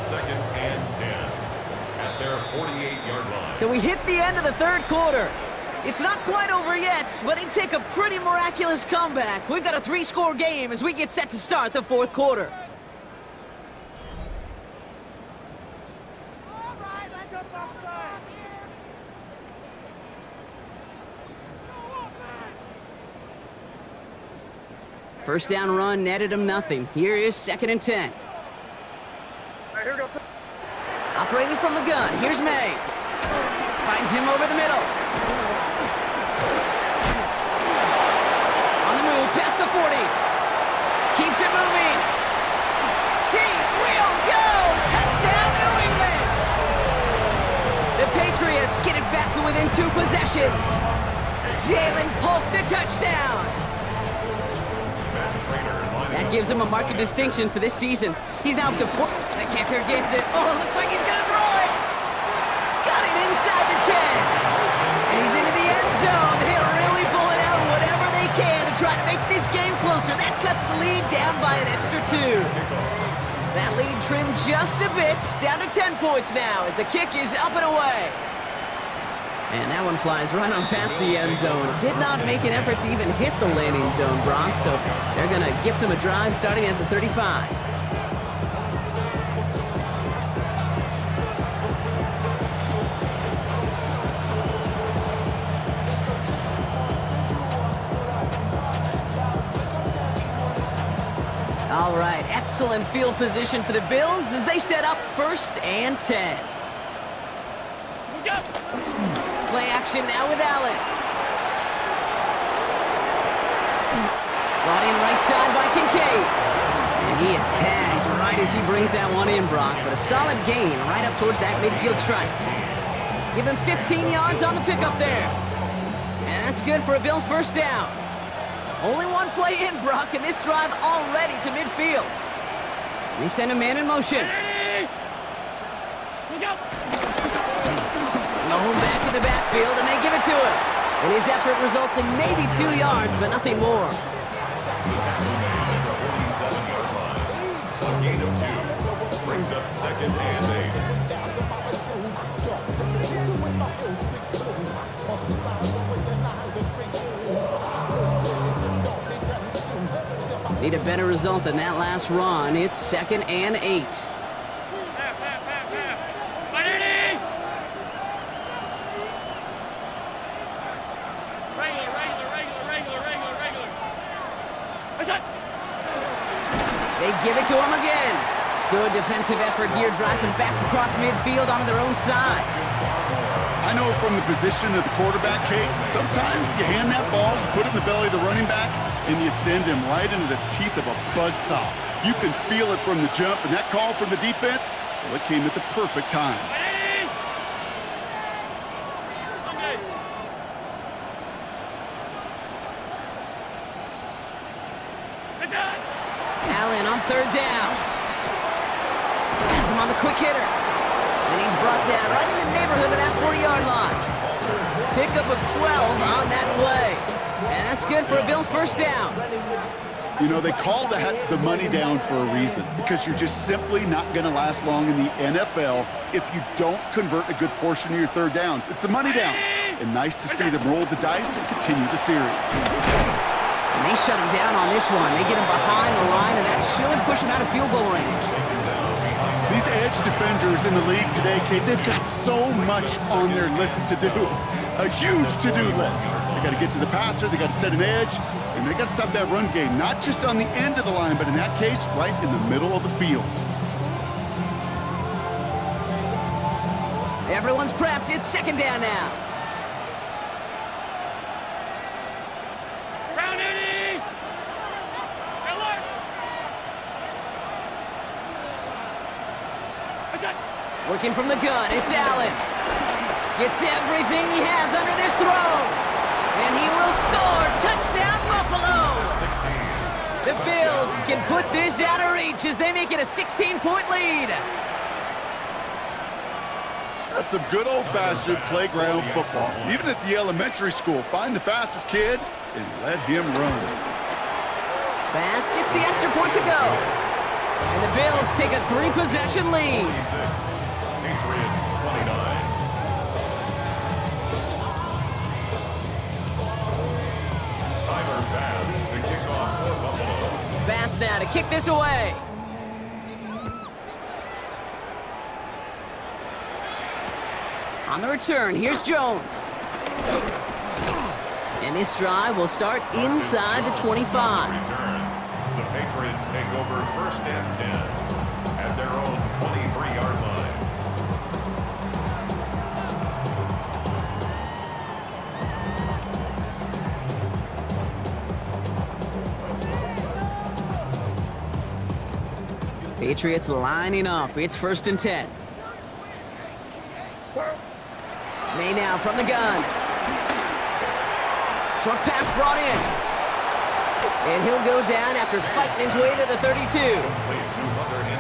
2nd and 10 at their 48-yard line. So we hit the end of the 3rd quarter. It's not quite over yet, but it'd take a pretty miraculous comeback. We've got a 3-score game as we get set to start the 4th quarter. First down run netted him nothing. Here is 2nd and 10. Operating from the gun, here's May. Finds him over the middle. On the move, past the 40. Keeps it moving. He will go! Touchdown, New England! The Patriots get it back to within 2 possessions. Jalen Polk, the touchdown. That gives him a marked distinction for this season. He's now up to 4. The kicker gets it. Oh, it looks like he's going to throw it. Got it inside the 10. And he's into the end zone. They're really pulling out whatever they can to try to make this game closer. That cuts the lead down by an extra 2. That lead trimmed just a bit. Down to 10 points now as the kick is up and away. And that one flies right on past the end zone. Did not make an effort to even hit the landing zone, Brock, so they're going to gift him a drive starting at the 35. excellent field position for the Bills as they set up 1st and 10. Play action now with Allen. Brought in right side by Kincaid. And he is tagged right as he brings that one in, Brock. But a solid gain right up towards that midfield stripe. Give him 15 yards on the pickup there. And that's good for a Bills 1st down. Only one play in, Brock, and this drive already to midfield. They send a man in motion. Lone back in the backfield, and they give it to him. And his effort results in maybe 2 yards, but nothing more. A gain of 2 brings up 2nd and 8. Need a better result than that last run. It's 2nd and 8. They give it to him again. Good defensive effort here. Drives them back across midfield onto their own side. I know from the position of the quarterback, Kate, sometimes you hand that ball, you put it in the belly of the running back, and you send him right into the teeth of a buzzsaw. You can feel it from the jump, and that call from the defense, well, it came at the perfect time. Allen on 3rd down. Has him on the quick hitter. And he's brought down right in the neighborhood of that 40-yard line. Pickup of 12 on that play. And that's good for a Bills 1st down. You know, they call that the money down for a reason, because you're just simply not going to last long in the NFL if you don't convert a good portion of your 3rd downs. It's the money down. And nice to see them roll the dice and continue the series. And they shut him down on this one. They get him behind the line, and that should push him out of field goal range. These edge defenders in the league today, Kate, they've got so much on their list to do. A huge to-do list. They got to get to the passer, they got to set an edge, and they got to stop that run game, not just on the end of the line, but in that case, right in the middle of the field. Everyone's prepped. It's 2nd down now. Working from the gun, it's Allen. Gets everything he has under this throw. And he will score. Touchdown, Buffalo. 16. The Bills can put this out of reach as they make it a 16-point lead. That's some good old-fashioned playground football. Even at the elementary school, find the fastest kid and let him run. Bass gets the extra point to go. And the Bills take a 3-possession lead. 46. Patriots 29. Tyler Bass to kick off for Buffalo. Bass now to kick this away. On the return, here's Jones. And this drive will start inside the 25. Return. The Patriots take over 1st and 10 at their own 23-yard line. Patriots lining up. It's 1st and 10. May now from the gun. Short pass brought in. And he'll go down after fighting his way to the 32.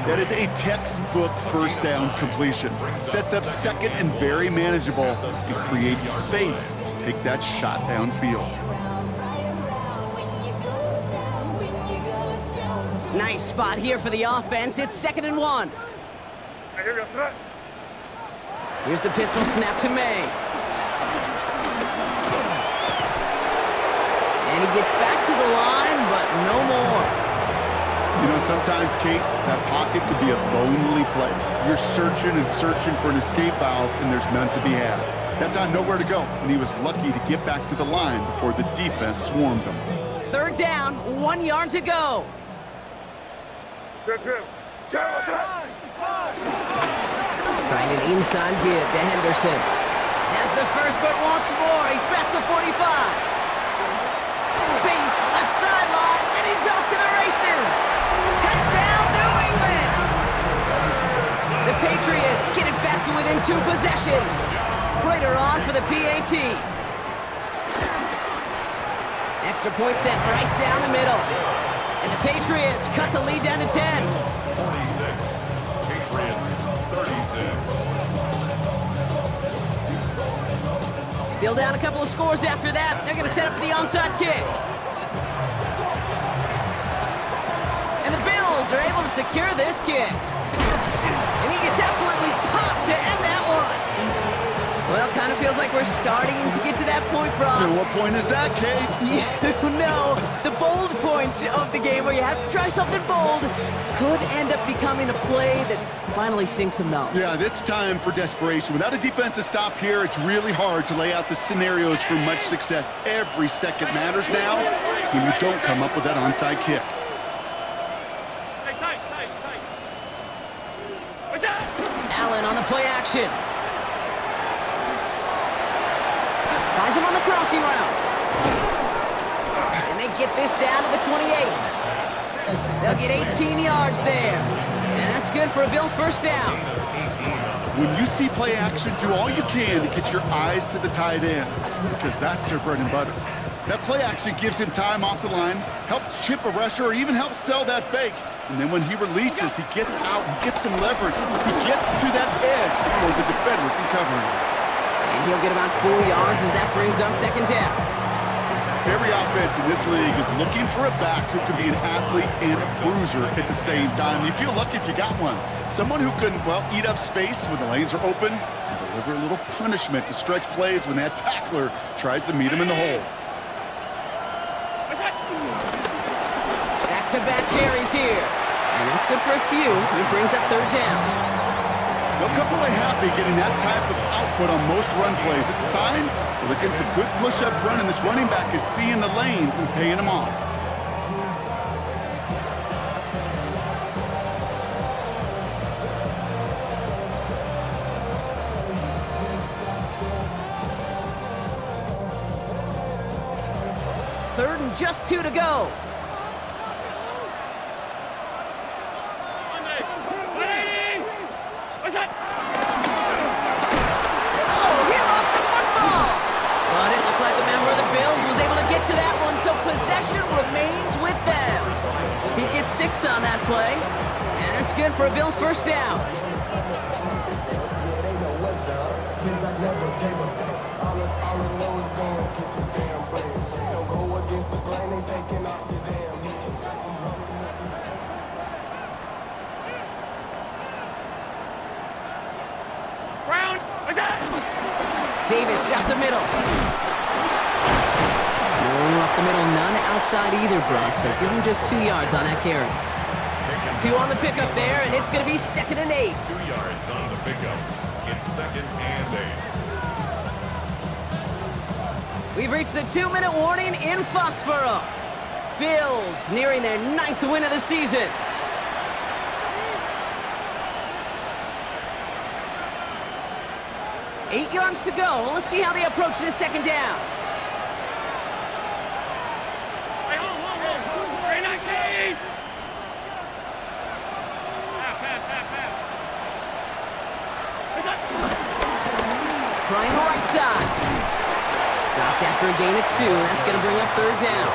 That is a textbook 1st down completion. Sets up 2nd and very manageable and creates space to take that shot downfield. Nice spot here for the offense. It's 2nd and 1. Here's the pistol snap to May. And he gets back to the line, but no more. You know, sometimes, Kate, that pocket could be a lonely place. You're searching and searching for an escape valve, and there's none to be had. That time, nowhere to go, and he was lucky to get back to the line before the defense swarmed him. 3rd down, 1 yard to go. Trying an inside give to Henderson. Has the first, but wants more. He's past the 45. Space, left sideline, and he's off to the races. Touchdown, New England! The Patriots get it back to within 2 possessions. Prater on for the PAT. Extra point set right down the middle. And the Patriots cut the lead down to 10. 46. Patriots 36. Still down a couple of scores after that. They're going to set up for the onside kick. And the Bills are able to secure this kick. And he gets absolutely popped to end that one. Well, kind of feels like we're starting to get to that point, Brock. And what point is that, Kate? You know, the bold point of the game where you have to try something bold could end up becoming a play that finally sinks him, though. Yeah, it's time for desperation. Without a defensive stop here, it's really hard to lay out the scenarios for much success. Every second matters now when you don't come up with that onside kick. Allen on the play action. Finds him on the crossing route. And they get this down to the 28. They'll get 18 yards there. And that's good for a Bills first down. When you see play action, do all you can to get your eyes to the tight end, because that's their bread and butter. That play action gives him time off the line, helps chip a rusher, or even helps sell that fake. And then when he releases, he gets out, he gets some leverage. He gets to that edge before the defender can cover him. And he'll get about 4 yards as that brings up second down. Every offense in this league is looking for a back who can be an athlete and a bruiser at the same time. You feel lucky if you got one. Someone who can, well, eat up space when the lanes are open and deliver a little punishment to stretch plays when that tackler tries to meet him in the hole. Back-to-back carries here. And that's good for a few. It brings up third down. They'll come away happy getting that type of output on most run plays. It's a sign that they're getting some good push up front, and this running back is seeing the lanes and paying them off. Third and just 2 to go. To that one, so possession remains with them. He gets 6 on that play, and that's good for a Bills first down. Davis up the middle. Up the middle, none outside either, Brock, so give him just 2 yards on that carry. 2 on the pickup there, and it's going to be 2nd and 8. 2 yards on the pickup. It's 2nd and 8. We've reached the 2-minute warning in Foxborough. Bills nearing their 9th win of the season. Eight yards to go. Let's see how they approach this second down. Trying the right side. Stopped after a gain of 2. That's going to bring up third down.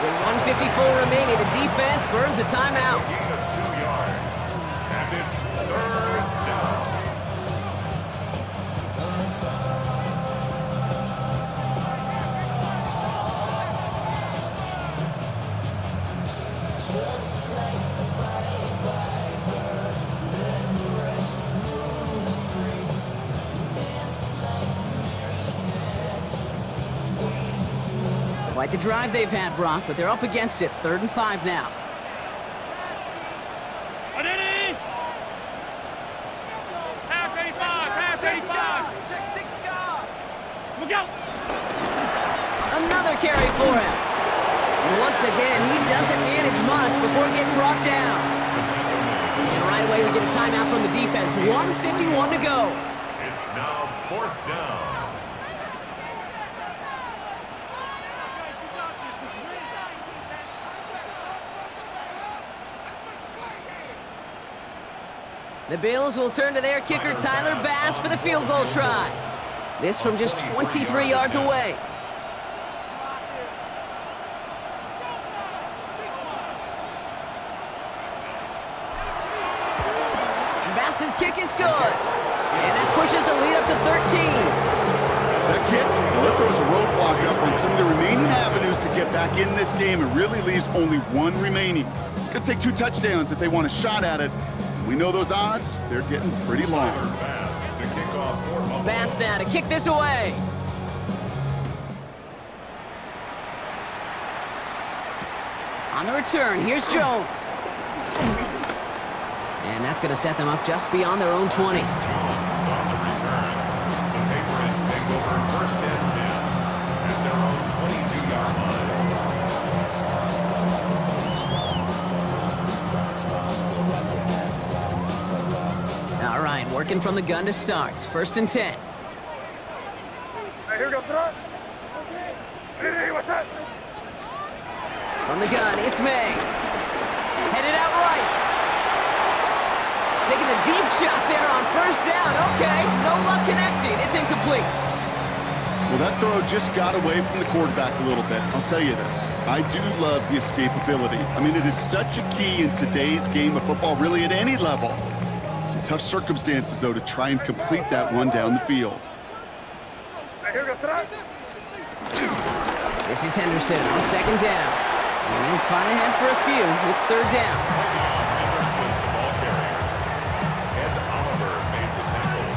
With 1:54 remaining, the defense burns a timeout. Gain of 2 yards. And it's third down. Quite the drive they've had, Brock, but they're up against it. 3rd and 5 now. Another carry for him. And once again, he doesn't manage much before getting brought down. And right away we get a timeout from the defense. 1:51 to go. It's now 4th down. The Bills will turn to their kicker, Tyler Bass, for the field goal try. This from just 23 yards away. Bass's kick is good. And that pushes the lead up to 13. That kick, well, it throws a roadblock up on some of the remaining avenues to get back in this game and really leaves only one remaining. It's going to take 2 touchdowns if they want a shot at it. We know those odds, they're getting pretty long. Bass now to kick this away. On the return, here's Jones. And that's going to set them up just beyond their own 20. On the return, the Patriots take over 1st and 10 at their own 22-yard line. All right, working from the gun to start. 1st and 10. Hey, here we go, start. Hey, what's that? From the gun, it's May. Headed out right. Taking a deep shot there on 1st down. Okay, no luck connecting. It's incomplete. Well, that throw just got away from the quarterback a little bit. I'll tell you this. I do love the escapability. I mean, it is such a key in today's game of football, really at any level. Some tough circumstances, though, to try and complete that one down the field. Hey, here we go, start. This is Henderson on 2nd down. And he'll find ahead for a few. It's 3rd down. Henderson, the ball carrier. And Oliver made the tackle.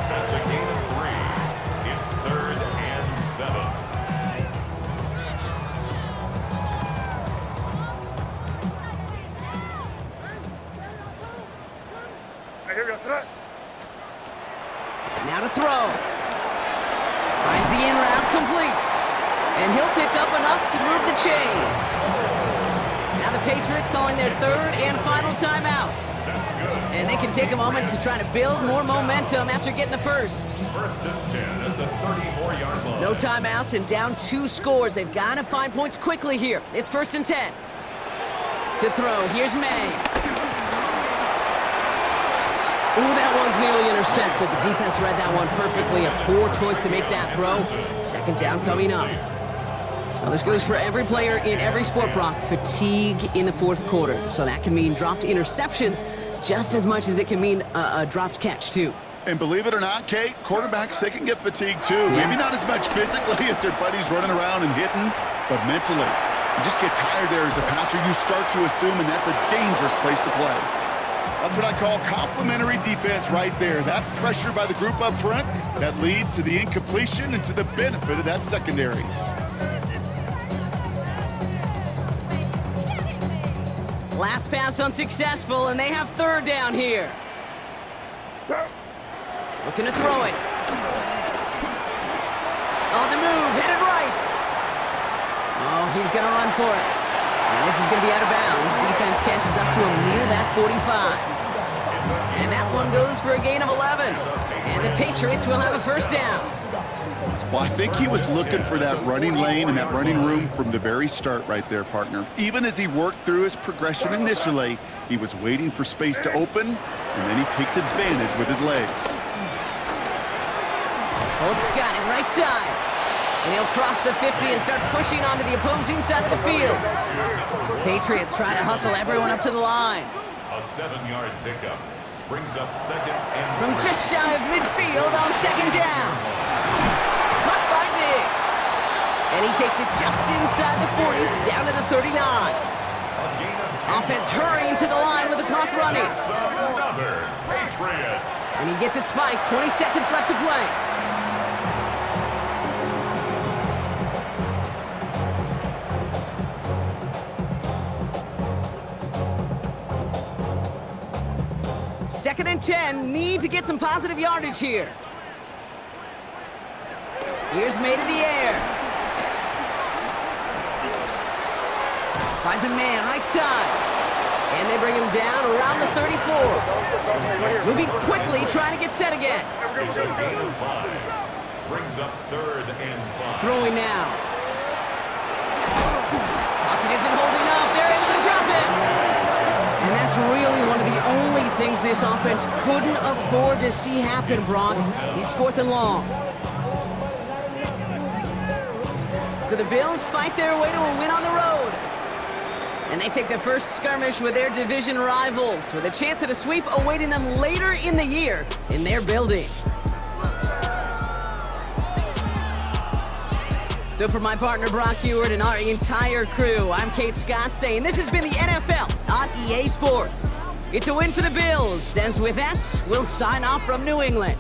That's a gain of 3. It's 3rd and 7. Hey, here we go, start. Now to throw. Finds the in route complete. And he'll pick up enough to move the chains. Now the Patriots calling their 3rd and final timeout. That's good. And they can take a moment to try to build more momentum after getting the first. 1st and 10 at the 34-yard line. No timeouts and down 2 scores. They've got to find points quickly here. It's 1st and 10. To throw, here's May. Ooh, that one's nearly intercepted. The defense read that one perfectly. A poor choice to make that throw. 2nd down coming up. Now this goes for every player in every sport, Brock. Fatigue in the 4th quarter. So that can mean dropped interceptions just as much as it can mean a dropped catch, too. And believe it or not, Kate, quarterbacks, they can get fatigued, too. Yeah. Maybe not as much physically as their buddies running around and hitting, but mentally. You just get tired there as a passer. You start to assume, and that's a dangerous place to play. That's what I call complementary defense right there. That pressure by the group up front, that leads to the incompletion and to the benefit of that secondary. Last pass unsuccessful, and they have 3rd down here. Looking to throw it. On the move, headed right. Oh, he's going to run for it. And this is going to be out of bounds. Defense catches up to him near that 45. And that one goes for a gain of 11. And the Patriots will have a 1st down. Well, I think he was looking for that running lane and that running room from the very start right there, partner. Even as he worked through his progression initially, he was waiting for space to open, and then he takes advantage with his legs. Holt's got it right side. And he'll cross the 50 and start pushing onto the opposing side of the field. Patriots try to hustle everyone up to the line. A 7-yard pickup brings up 2nd and From just shy of midfield on 2nd down. Caught by Diggs. And he takes it just inside the 40, down to the 39. Offense hurrying to the line with the clock running. Another Patriots. And he gets it spiked, 20 seconds left to play. Second and 10, need to get some positive yardage here. Here's May to the air. Finds a man right side. And they bring him down around the 34. Moving quickly, trying to get set again. It's a gain of 5. Brings up 3rd and 5. Throwing now. Pocket isn't holding up. They're able to drop it. And that's really one of the only things this offense couldn't afford to see happen, Brock. It's 4th and long. So the Bills fight their way to a win on the road. And they take the first skirmish with their division rivals, with a chance at a sweep awaiting them later in the year in their building. So for my partner Brock Heward and our entire crew, I'm Kate Scott saying this has been the NFL on EA Sports. It's a win for the Bills, as with that, we'll sign off from New England.